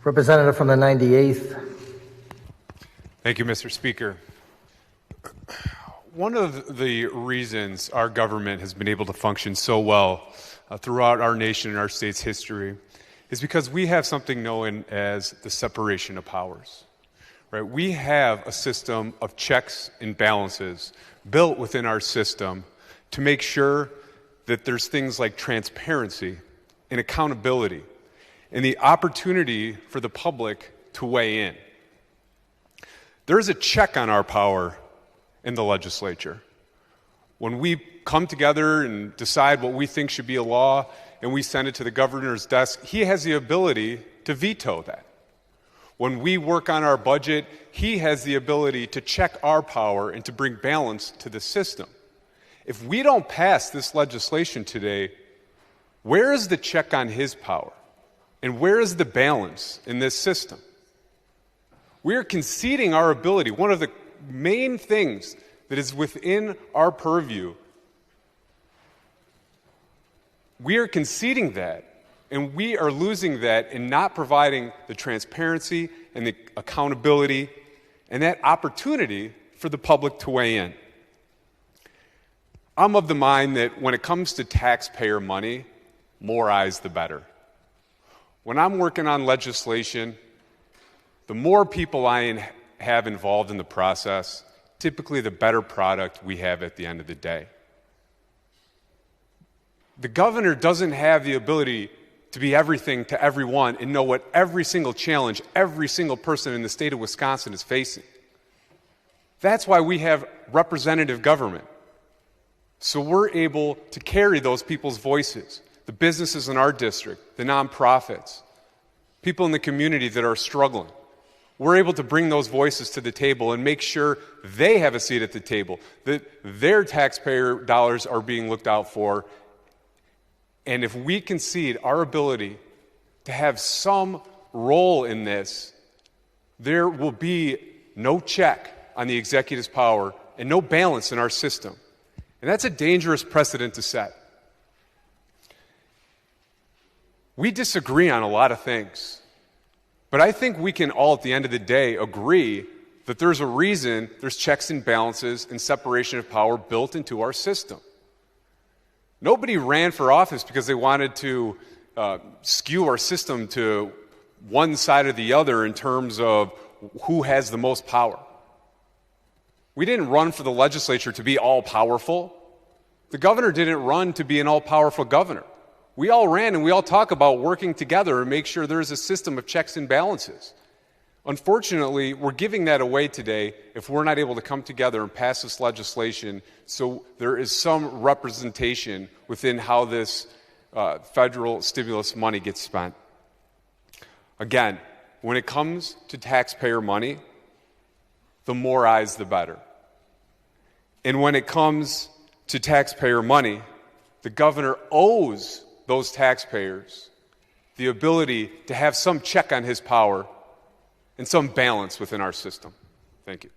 Representative from the 98th. Thank you, Mr. Speaker. One of the reasons our government has been able to function so well throughout our nation and our state's history is because we have something known as the separation of powers. Right? We have a system of checks and balances built within our system to make sure that there's things like transparency and accountability and the opportunity for the public to weigh in. There's a check on our power in the legislature. When we come together and decide what we think should be a law and we send it to the governor's desk, he has the ability to veto that. When we work on our budget, he has the ability to check our power and to bring balance to the system. If we don't pass this legislation today, where is the check on his power? And where is the balance in this system? We are conceding our ability. One of the main things that is within our purview, we are conceding that, and we are losing that in not providing the transparency and the accountability and that opportunity for the public to weigh in. I'm of the mind that when it comes to taxpayer money, more eyes the better. When I'm working on legislation, the more people I have involved in the process, typically the better product we have at the end of the day. The governor doesn't have the ability to be everything to everyone and know what every single challenge every single person in the state of Wisconsin is facing. That's why we have representative government. So we're able to carry those people's voices, the businesses in our district, the nonprofits, people in the community that are struggling. We're able to bring those voices to the table and make sure they have a seat at the table, that their taxpayer dollars are being looked out for. And if we concede our ability to have some role in this, there will be no check on the executive's power and no balance in our system. And that's a dangerous precedent to set. We disagree on a lot of things, but I think we can all, at the end of the day, agree that there's a reason there's checks and balances and separation of power built into our system. Nobody ran for office because they wanted to skew our system to one side or the other in terms of who has the most power. We didn't run for the legislature to be all-powerful. The governor didn't run to be an all-powerful governor. We all ran and we all talk about working together and make sure there's a system of checks and balances. Unfortunately, we're giving that away today if we're not able to come together and pass this legislation so there is some representation within how this federal stimulus money gets spent. Again, when it comes to taxpayer money, the more eyes, the better. And when it comes to taxpayer money, the governor owes those taxpayers the ability to have some check on his power and some balance within our system. Thank you.